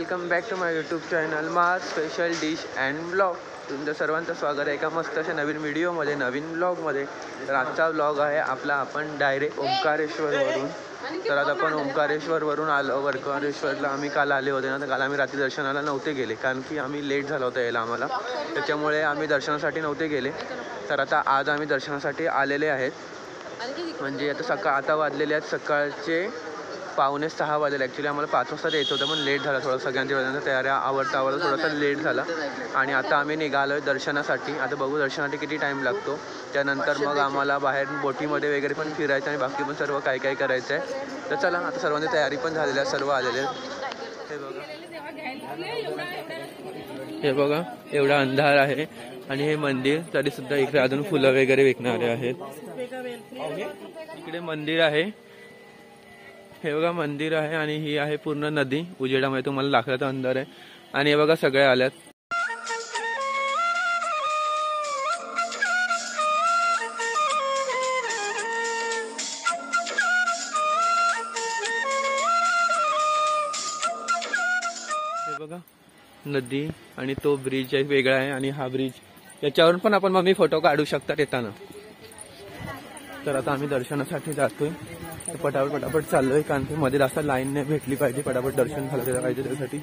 Welcome back to my YouTube channel मा special dish and blog. तुमचं सर्वांचं स्वागत आहे एका मस्त अशा नवीन व्हिडिओमध्ये, नवीन ब्लॉगमध्ये. तर आजचा ब्लॉग आहे आपला, आपण डायरेक्ट ओंकारेश्वरवरून. तर आता आपण ओंकारेश्वरवरून आलो. ओंकारेश्वरला आम्ही काल आले होते ना, तर काल आम्ही रात्री दर्शनाला नव्हते गेले, कारण की आम्ही लेट झाला होता यायला आम्हाला, त्याच्यामुळे आम्ही दर्शनासाठी नव्हते गेले. तर आता आज आम्ही दर्शनासाठी आलेले आहेत. म्हणजे आता वाजलेले आहेत सकाळचे 5:45 वाजले. ॲक्च्युली आम्हाला 5 वाजता यायचं होतं, पण लेट झाला थोडं. सगळ्यांची तयारी आवडता थोडासा लेट झाला आणि आता आम्ही निघालो आहे दर्शनासाठी. आता बघू दर्शनासाठी किती टाईम लागतो. त्यानंतर मग आम्हाला बाहेर बोटीमध्ये वगैरे पण फिरायचं आणि बाकी पण सर्व काय काय करायचं आहे. तर चला, आता सर्वांची तयारी पण झालेली आहे, सर्व आलेले आहेत. हे बघा एवढा अंधार आहे आणि हे मंदिर, तरीसुद्धा इकडे अजून फुलं वगैरे विकणारे आहेत. इकडे मंदिर आहे, हे बघा मंदिर आहे आणि ही आहे पूर्ण नदी. उजेडामध्ये तुम्हाला लाकडाचा अंधार आहे आणि हे बघा सगळे आल्यात. हे बघा नदी आणि तो ब्रिज एक वेगळा आहे आणि हा ब्रिज, याच्यावरून पण आपण मम्मी फोटो काढू शकतात येताना. तर आता आम्ही दर्शनासाठी जातोय, पटापट चाललोय, कारण की मध्ये जास्त लाईन नाही भेटली पाहिजे, पटापट दर्शन झालं पाहिजे त्यासाठी.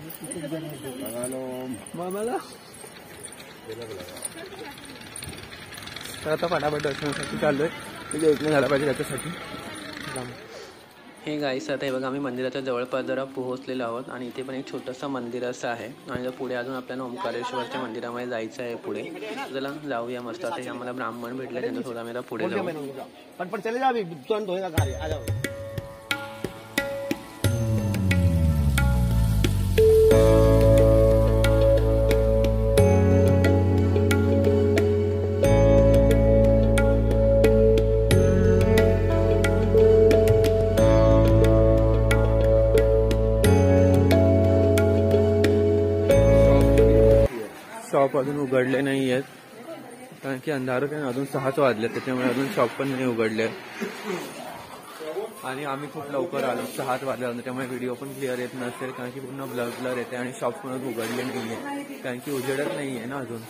तर आता पटापट दर्शनासाठी चाललोय, लेट नाही झाला पाहिजे त्याच्यासाठी. हे गाईस, आता हे बघा आम्ही मंदिराच्या जवळपास जरा पोहोचलेलो आहोत आणि इथे पण एक छोटंसं मंदिर असं आहे आणि पुढे अजून आपल्याला ओंकारेश्वरच्या मंदिरामध्ये जायचं आहे पुढे. चला जाऊया मस्त. आता आम्हाला ब्राह्मण भेटले, त्यांच्यासोबत आम्ही पुढे जाऊ. शॉप अजून उघडले नाही आहेत, कारण की अंधार अजून 6 वाजले, त्याच्यामुळे अजून शॉप पण नाही उघडले. आणि आम्ही खूप लवकर आलो, 6 वाजले, त्याच्यामुळे व्हिडिओ पण क्लिअर येत नसेल, कारण की पूर्ण ब्लर येते आणि शॉप पण उघडले नाही आहे, कारण की उजेडच नाही आहे ना अजून.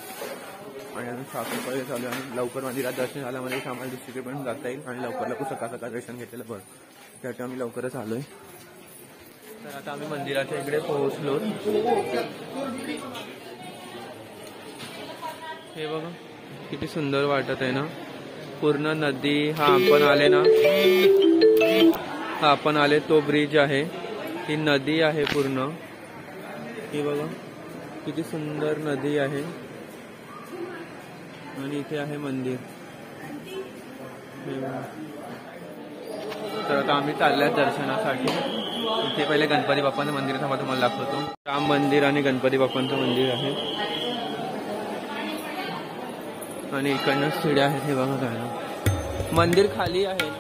आणि अजून साफसफाई चालू आहे आणि लवकर मंदिरात दर्शन झाल्यामध्ये आम्हाला दुसरीकडे पण जाता येईल आणि लवकर सकाळ दर्शन घेतलेलं बरं, त्याच्या आम्ही लवकरच आलोय. तर आता आम्ही मंदिराच्या इकडे पोहोचलो. हे बघा किती सुंदर वाटत आहे ना, पूर्ण नदी. हा आपण आले तो ब्रिज आहे, ही नदी आहे पूर्ण. हे बघा किती सुंदर नदी आहे आणि इथे आहे मंदिर. तर आता आम्ही चाललोय दर्शनासाठी. इथे पहिले गणपती बाप्पांचं मंदिर थांबा तुम्हाला दाखवतो. राम मंदिर आणि गणपती बाप्पांचं मंदिर आहे आणि इकडनं शिड्या आहेत. हे बघा काय मंदिर खाली आहे ना.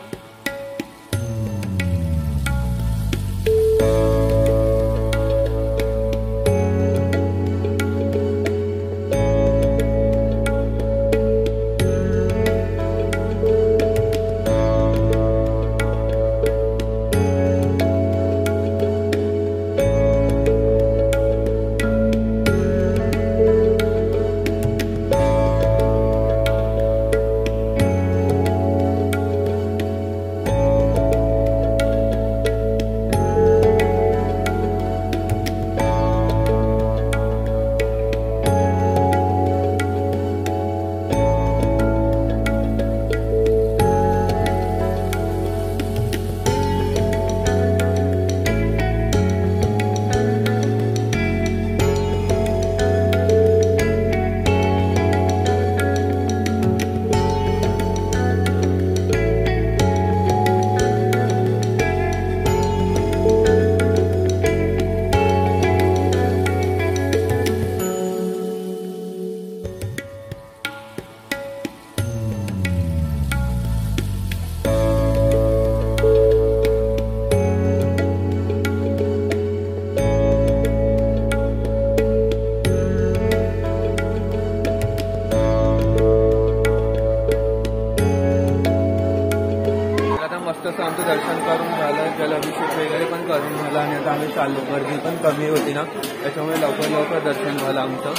ओंकारेश्वरचं दर्शन करून झालं, जलाभिषेक वगैरे पण करून झालं आणि आता आम्ही चाललो. गर्दी पण कमी होती ना, त्याच्यामुळे लवकर दर्शन झालं आमचं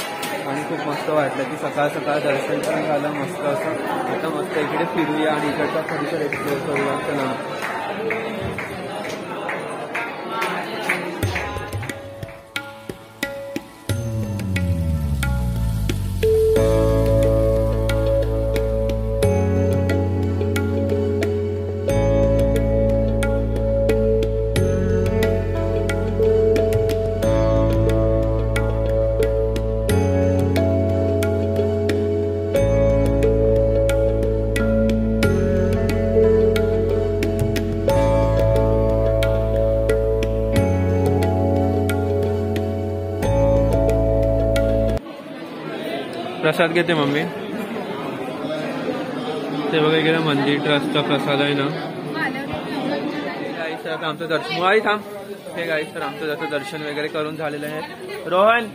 आणि खूप मस्त वाटलं की सकाळ सकाळ दर्शन पण झालं मस्त असं. आता मस्त इकडे फिरूया आणि इकडचा परिसर एक्सप्लोर करूया. चला प्रसाद घेते मम्मी. ते बघा इकडे मंदिर ट्रस्टचा प्रसाद आहे ना. गाईस आता आमचं दर्शन मुळाही थांब. हे गाईस तर आमचं जसं दर्शन वगैरे करून झालेलं आहे. रोहन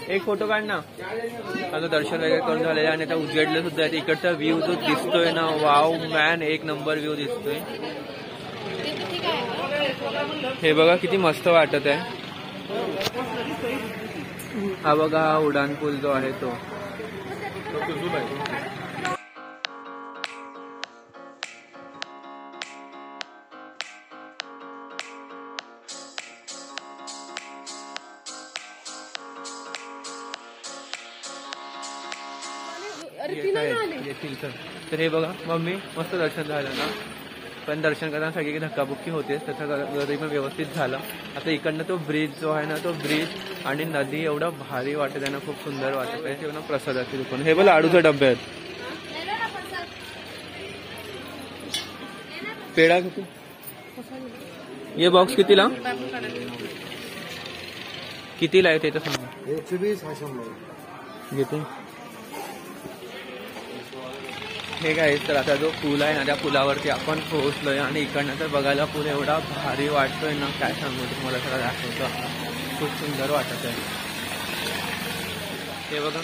एक फोटो काढ ना. आता दर्शन वगैरे करून झालेलं आहे आणि आता उजेडलं सुद्धा आहे. इकडचा व्ह्यू जो दिसतोय ना, वाव मॅन, एक नंबर व्ह्यू दिसतोय. हे बघा किती मस्त वाटत आहे. हा बघा हा उडान पूल जो आहे तो कुजूल आहे. तर हे बघा मम्मी मस्त दर्शन झालं ना, पण दर्शन करताना सगळी धक्काबुक्की होते, त्याचं गर्दी पण व्यवस्थित झालं. आता इकडनं तो ब्रिज जो आहे ना, तो ब्रिज आणि नदी एवढं भारी वाटत आहे ना, खूप सुंदर वाटत आहे. ना प्रसादाची दुकान हे बघा, लाडूचे डबे आहेत. पेढा किती, ये बॉक्स कितीला कितीला आहे ते तर सांगा. 120 घेते. हे काय तर आता जो पूल आहे ना, त्या पुलावरती आपण पोहोचलोय आणि इकडनं तर बघायला पूल एवढा भारी वाटतोय ना, काय सांगू तुम्हाला, सगळं दाखवतं. खूप सुंदर वाटत आहे. हे बघा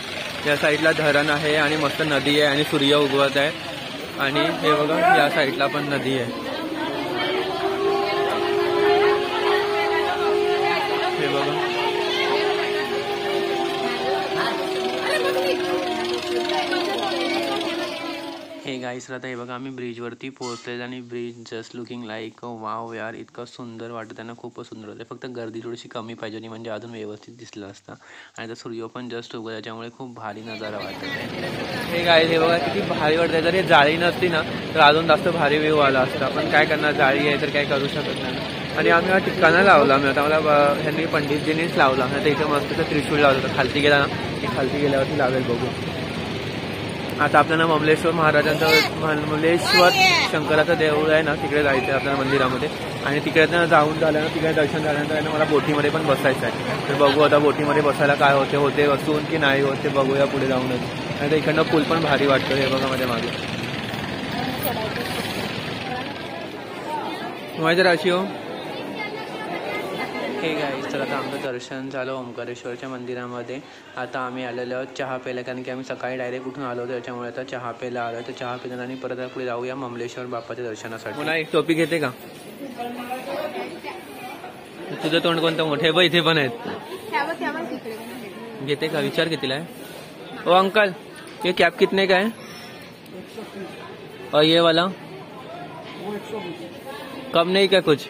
या साईडला धरण आहे आणि मस्त नदी आहे आणि सूर्य उगवत आहे. आणि हे बघा या साईडला पण नदी आहे. हे बघा हे गाईस आता हे बघा आम्ही ब्रिजवरती पोहोचले आणि bridge just looking like wow यार, इतकं सुंदर वाटत आहे ना, खूपच सुंदर होतं. फक्त गर्दी थोडीशी कमी पाहिजे आणि म्हणजे अजून व्यवस्थित दिसलं असतं. आणि आता सूर्य पण जस्ट उगवला, त्याच्यामुळे खूप भारी नजारा वाटत आहे. हे गाईस हे बघा किती भारी वाटत आहे. जर हे जाळी नसती ना तर अजून जास्त भारी व्ह्यू आला असता, पण काय करणार, जाळी आहे तर काय करू शकत नाही. आणि आम्ही हा ठिकाणा लावला, मी आता मला ह्यांनी पंडितजींनीच लावला. आता इथे मस्त त्रिशूळ लावलं होतं, खालती गेला ना की खालती गेल्यावरती लावेल बघू. आता आपल्याला ममलेश्वर महाराजांचं, ममलेश्वर शंकराचं देऊळ आहे ना, तिकडे जायचं आहे आपल्याला मंदिरामध्ये. आणि तिकडे जाऊन झालं ना, तिकडे दर्शन झाल्यानंतर मला बोटीमध्ये पण बसायचं आहे. तर बघू आता बोटीमध्ये बसायला काय होते बसून की नाही होते, बघूया पुढे जाऊनच. आणि इकडनं पूल पण भारी वाटतं. हे बघा माझ्या मागे माझ्या राशी हो. हे गाईस तर आता आमचं दर्शन झालं ओंकारेश्वरच्या मंदिरामध्ये. आता आम्ही आलेलो आहोत चहा प्यायला, कारण की आम्ही सकाळी डायरेक्ट उठून आलो होतो, त्याच्यामुळे आता चहा प्यायला आलो. तर चहा पिला आणि परत पुढे जाऊया ममलेश्वर बाप्पाच्या दर्शनासाठी. पुन्हा एक टोपी घेते का, तुझं तोंड कोणतं मोठे बघ, इथे पण आहेत. घेते का, विचार कितीला आहे. ओ अंकल ये कॅप कितने का है और ये वाला कम नहीं क्या कुछ.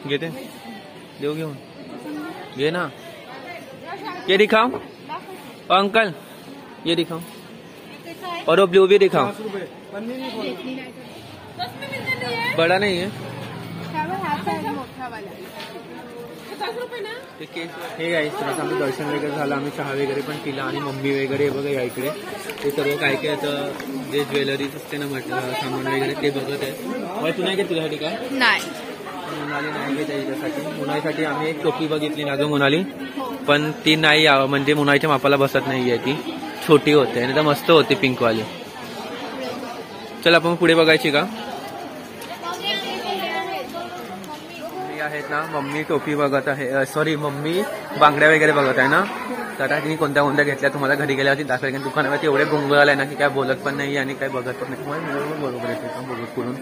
घेते देऊ घेऊन घे ना. ये दिखाओ अंकल, ये दिखाओ और वो ब्लू भी दिखाओ. बड़ा नहीं है. हे गाईस तर आमचं दर्शन वगैरे झालं, आम्ही चहा वगैरे पण पिला आणि मम्मी वगैरे बघा या इकडे ते सर्व काय काय आता जे ज्वेलरीज असते ना, म्हटलं सामान वगैरे ते बघत आहे. तू नाही का तुझ्यासाठी काय नाही, मोनाली नाही घेत याच्यासाठी. मोनालीसाठी आम्ही एक टोपी बघितली ना गं मोनाली, पण ती नाही म्हणजे मोनालीच्या मापाला बसत नाहीये, ती छोटी होते आणि तर मस्त होती पिंकवाली. चल आपण पुढे बघायची का. आहेत ना मम्मी टोपी बघत आहे, सॉरी मम्मी बांगड्या वगैरे बघत आहे ना. तर आता तिने कोणत्या कोणत्या घेतल्या तुम्हाला घरी गेल्यावरती दाखवेल, कारण दुकानावरती एवढे गुंग आलाय ना की काय बोलत पण नाही आणि काय बघत पण नाही. बरोबर आहे. पुढून.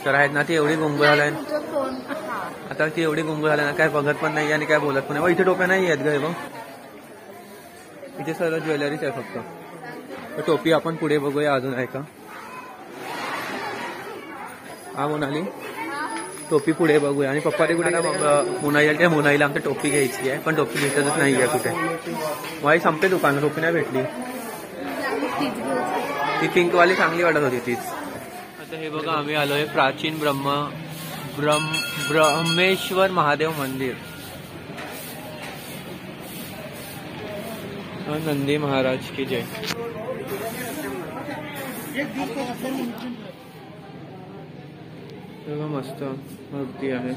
तर आहेत ना ती एवढी गुंग झालाय आता, ती एवढी गुंग झालाय ना काय बघत पण नाही आणि काय बोलत पण नाही. इथे टोप्या नाही आहेत ग, बघ इथे सर्व ज्वेलरीच आहे फक्त. तर टोपी आपण पुढे बघूया अजून आहे का. हा मोनाली टोपी पुढे बघूया. आणि पप्पाने कुठे मुनाईला, त्या मुनाईला आमच्या टोपी घ्यायची आहे पण टोपी भेटतच नाही आहे कुठे. वाई संपते दुकान, टोपी नाही भेटली. ती पिंकवाली चांगली वाटत होती तीच. आता हे बघा आम्ही आलोय प्राचीन ब्रह्मेश्वर महादेव मंदिर. नंदी महाराज की जय. मस्त मूर्ती आहे.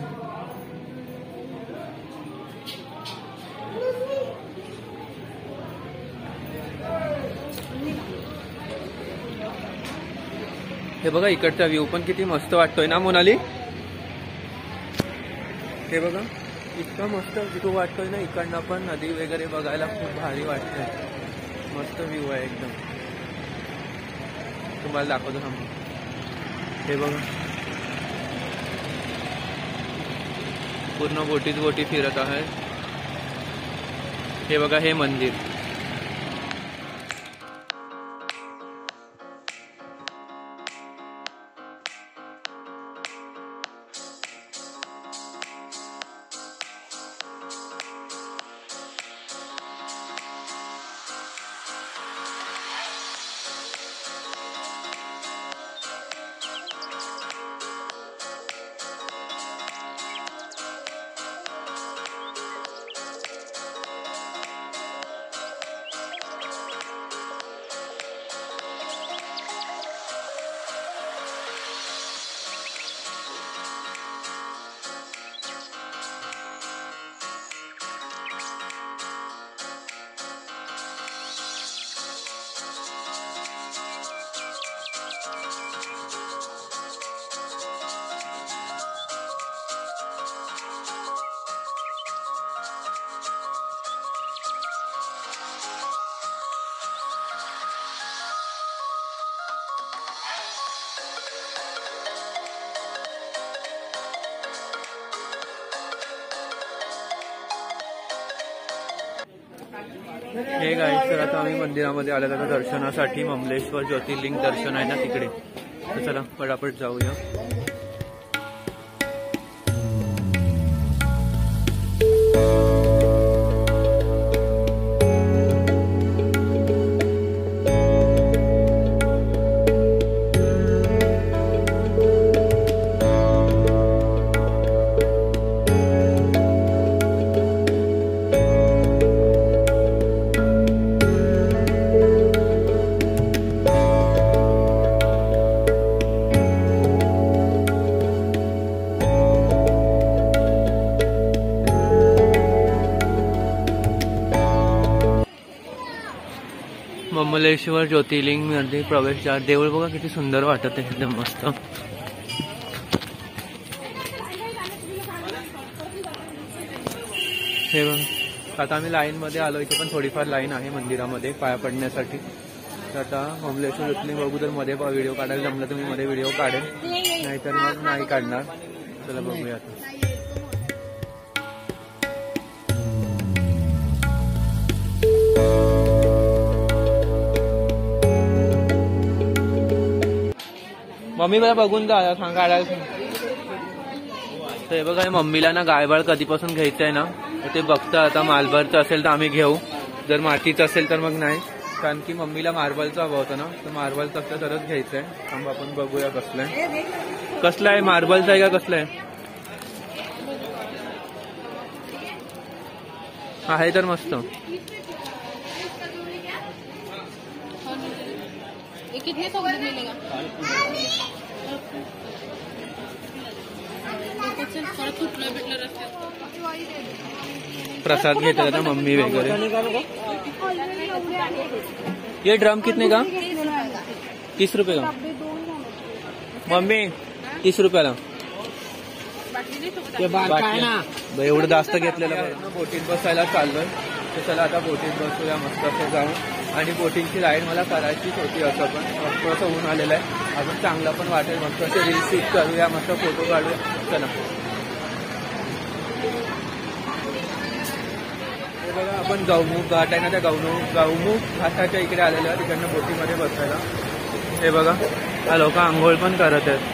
हे बघा इकडचा व्ह्यू पण किती मस्त वाटतोय ना मोनाली. हे बघा इतका मस्त व्ह्यू वाटतोय ना, इकडनं पण नदी वगैरे बघायला खूप भारी वाटतंय. मस्त व्ह्यू आहे एकदम. तुम्हाला दाखवतो थांबा. हे बघा पूर्ण बोटीच बोटी फिरत आहे. हे बघा हे मंदिर. हे गाईस तर आता आम्ही मंदिरामध्ये आल्या जातो दर्शनासाठी. ममलेश्वर ज्योतिर्लिंग दर्शन आहे ना तिकडे. तर चला पटापट जाऊया. ममलेश्वर ज्योतिर्लिंग मध्ये प्रवेशद्वार. देऊळ बघा किती सुंदर वाटत आहे, एकदम मस्त. हे बघा आता आम्ही लाईन मध्ये आलो. इथे पण थोडीफार लाईन आहे मंदिरामध्ये पाया पडण्यासाठी. तर आता ममलेश्वर ज्योतिर्लिंग बघू. तर मध्ये व्हिडिओ काढायला जमलं तर मी मध्ये व्हिडिओ काढेल, नाहीतर मग नाही काढणार. चला बघूया आता. मम्मी मला बघून जा सांग काढायला. तर हे बघा मम्मीला ना गायबाळ कधीपासून घ्यायचं आहे ना, ते बघता. आता मार्बलचं असेल तर आम्ही घेऊ, जर मातीचं असेल तर मग नाही. कारण की मम्मीला मार्बलचा हवा होता ना, तर मार्बलचं असलं तरच घ्यायचं आहे. थांब आपण बघूया कसलं आहे. कसलं आहे, मार्बलचं आहे का कसलं आहे. आहे तर मस्त. कितने सौ मिलेगा? प्रसाद घेता था मम्मी वगैरह. ये ड्रम कितने का? 30 रुपये का. मम्मी 30 रुपयाला. एवढं जास्त घेतलेलं. बोटीत बसायला चाललोय. तर चला आता बोटीत बसूया मस्त असं जाऊन. आणि बोटिंगची राईड मला करायचीच होती. असं पण थोडंसं ऊन आलेलं आहे, अजून चांगला पण वाटेल. मस्त असे रील्स शूट करूया, मस्त फोटो काढूया. चला हे बघा, आपण गौमुख घाट आहे ना, त्या गौमुख घाटाच्या इकडे आलेलो आहे, तिकडनं बोटीमध्ये बसायला. हे बघा, हा लोक आंघोळ पण करत आहेत.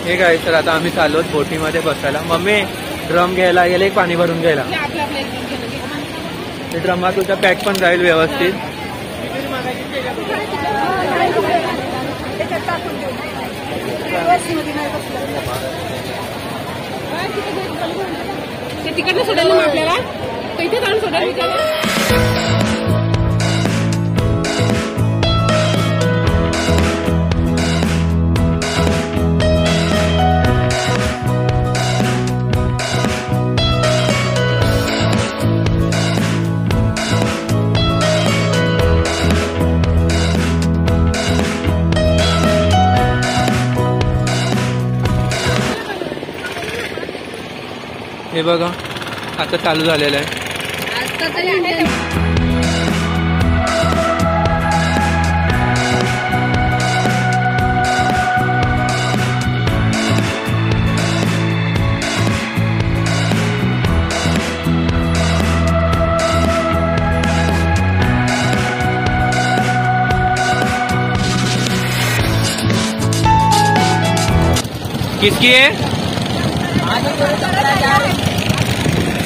हे काय, तर आता आम्ही चाललोत बोटीमध्ये बसायला. मम्मी ड्रम घ्यायला गेले, पाणी भरून घ्यायला. ते ड्रमात तुझा पॅक पण राहील व्यवस्थित. तिकडनं सोडायला मग आपल्याला इथे जाऊन सोडायला. हे बघा, आता चालू झालेलं आहे. किसकी है?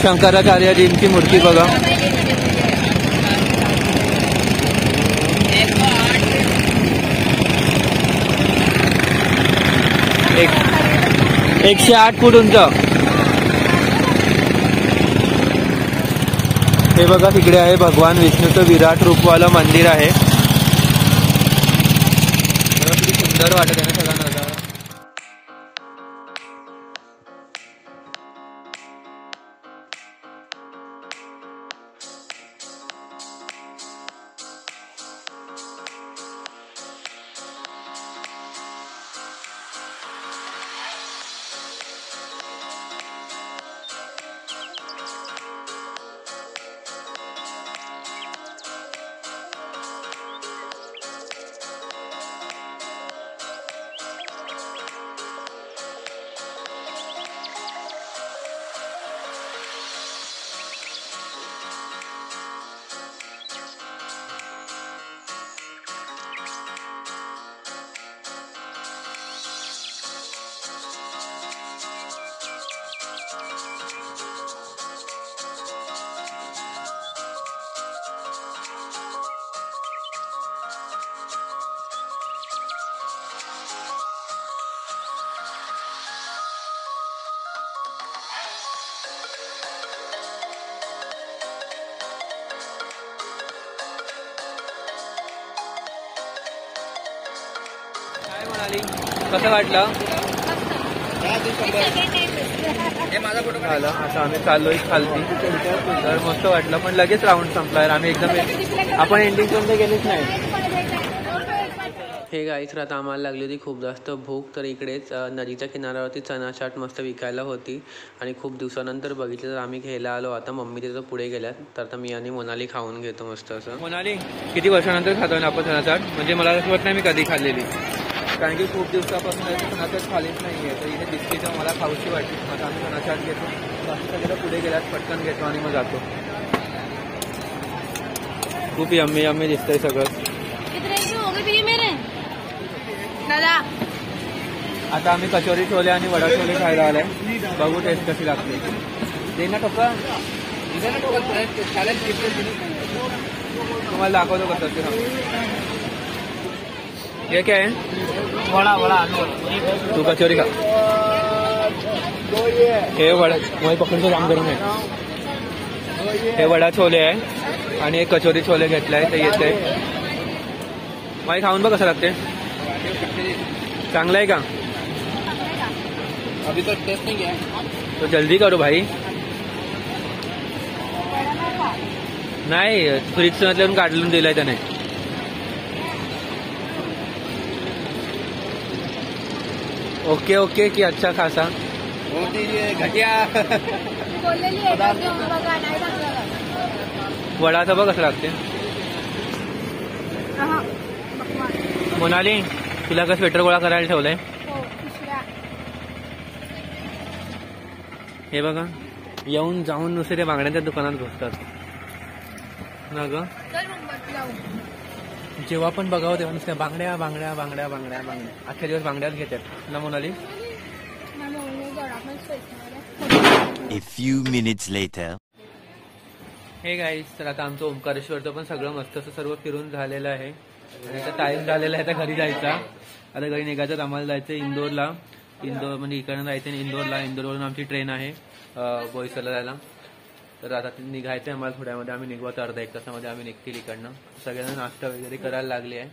शंकराचार्यजींची मूर्ती बघा. एक 108 फूट उंच. हे बघा, तिकडे आहे भगवान विष्णूचं विराट रूपवालं मंदिर आहे. किती सुंदर वाटत आहे ना सगळा नजारा. कसं वाटलं? झालं. आता आम्ही चाललोय खालती, तर मस्त वाटलं, पण लगेच राऊंड संपला. आम्ही एकदम आपण एंडिंग पर्यंत गेलीच नाही. हे गाईस, तर आता आम्हाला लागली होती खूप जास्त भूक, तर इकडेच नदीच्या किनाऱ्यावरती चना चाट मस्त विकायला होती आणि खूप दिवसानंतर बघितलं, तर आम्ही घ्यायला आलो. आता मम्मी तिथं पुढे गेल्यात, तर आता मी आणि मोनाली खाऊन घेतो मस्त असं. मोनाली, किती वर्षानंतर खातोय ना आपण चना चाट? म्हणजे मला असं वाटत नाही मी कधी खाल्लेली, कारण की खूप दिवसापासून चना चाट खालीच नाही आहे. तर इथे दिसते तर मला खाऊशी वाटते. आता आम्ही चना चाट घेतो, बाकी सगळं पुढे गेल्यात, पटकन घेतो आणि मग जातो. खूप यम्मी यम्मी दिसतंय सगळं. आता आम्ही कचोरी छोले आणि वडा छोले खायला आलाय. बघू टेस्ट कशी लागते. दे ना टोका, तुम्हाला दाखवतो कसं ते. ये क्या है? वडा वडा. तू कचोरी खा. हे वडा वही पकडतो, काम करून आहे. हे वडा छोले आहे आणि एक कचोरी छोले घेतलाय, ते येते. माही खाऊन बघ कसं लागते. चांगला आहे का? अभी तो टेस्ट नहीं है, तो जल्दी करो भाई. नाही, फ्रीज मधून काढून दिलाय त्याने. ओके ओके की अच्छा खासा घटिया बोललेली आहे का घेऊन बघा नाही टाकलं वडाचं बघ कसं लागते. मोनाली तुला का स्वेटर गोळा करायला ठेवलंय. हो पिशव्या हे बघा येऊन जाऊन नुसते ते बांगड्यांच्या दुकानात घुसतात ना ग. चल मग बस जाऊ. जेव्हा पण बघावं तेव्हा नुसत्या बांगड्या बांगड्या बांगड्या बांगड्या बांगड्या अख्ख्या दिवस बांगड्याच घेतात ना Monali. A few minutes later. Hey guys तर आता आमचं ओंकारेश्वरचं पण सगळं मस्त असं सर्व फिरून झालेलं आहे आणि आता टाइम झालेला आहे. आता घरी जायचा. आता घरी निघायचं. आम्हाला जायचं इंदोरला. इंदोर म्हणजे इकडनं जायचं इंदोरला. इंदोरवरून आमची ट्रेन आहे बोईसरला जायला. तर आता निघायचं आहे आम्हाला थोड्यामध्ये. आम्ही निघू आता अर्धा एक तासामध्ये आम्ही निघतील इकडनं. सगळ्यांना नाश्ता वगैरे करायला लागले आहे.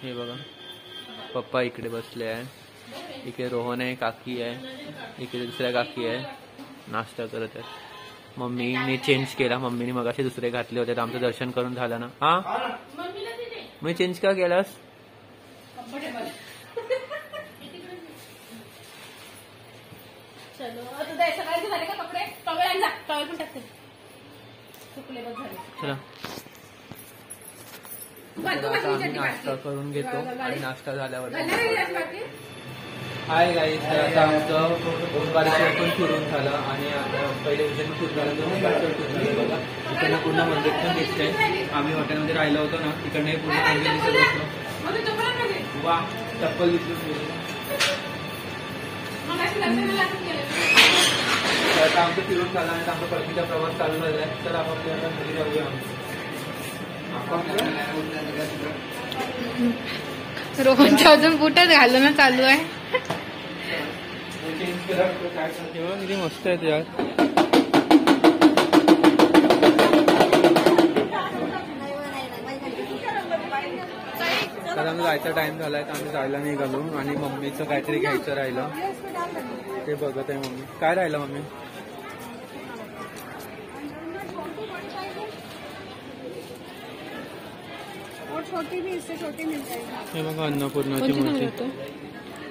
हे बघा पप्पा इकडे बसले आहे. इकडे रोहन आहे काकी आहे. इकडे दुसऱ्या काकी आहे नाश्ता करत आहे. मम्मीने चेंज केला. मम्मीने मगाशी दुसरे घातले होते तर आमचं दर्शन करून झालं ना. हा मी चेंज का केलास. चला आता आम्ही नाश्ता करून घेतो आणि नाश्ता झाल्यावर हाय गाईस. तर आता आमचं ओंकारेश्वर फिरून झालं आणि आता पहिले विषय फिरून झालं तर ओंकारेश्वर फिरून झालं. बघा तिकडनं पूर्ण मंदिर पण दिसतंय. आम्ही हॉटेलमध्ये राहिलो होतो ना तिकडनं पूर्ण मंदिर दिसत होतो. वा चप्पल दिसली. आता आमचं फिरून झालं आणि आमचा परतीचा प्रवास चालू झाला आहे. तर आपण आता घरी जाऊया. रोहनच्या अजून बुटच घालणं चालू आहे. किती मस्त आहे यार. तर आम्ही जायचा टाइम झालाय तर आम्ही जायला निघालो आणि मम्मीचं काहीतरी घ्यायचं राहिलं ते बघत आहे मम्मी. काय राहिलं मम्मी. हे बघा अन्नपूर्णाची मूर्ती.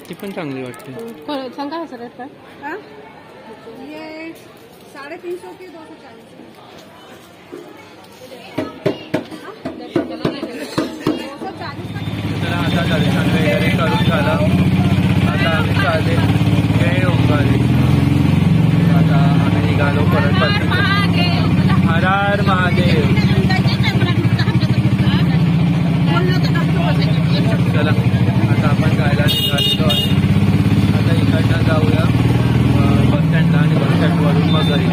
ती पण चांगली वाटते. सांगा सर ये 350 की 240. चला आता दर्शन वगैरे करून झालं. आता आम्ही चालले जय ओंकारेश्वर. आता आम्ही निघालो परत हर हर महादेव. चला आता आपण जायला निघालेलो आहे. आता इकडनं जाऊया बस स्टँडला आणि बस स्टँडवरून मग घरी.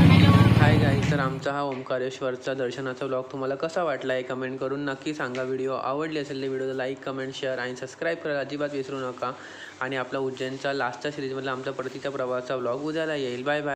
Hi guys. तर आमचा हा ओंकारेश्वरचा दर्शनाचा व्लॉग तुम्हाला कसा वाटला आहे कमेंट करून नक्की सांगा. व्हिडिओ आवडली असेल तर व्हिडिओला लाईक कमेंट शेअर आणि सबस्क्राईब करायला अजिबात विसरू नका. आणि आपला उज्जैनचा लास्टच्या सिरीजमधला आमचा परतीचा प्रवासाचा व्लॉग उद्याला येईल. Bye bye.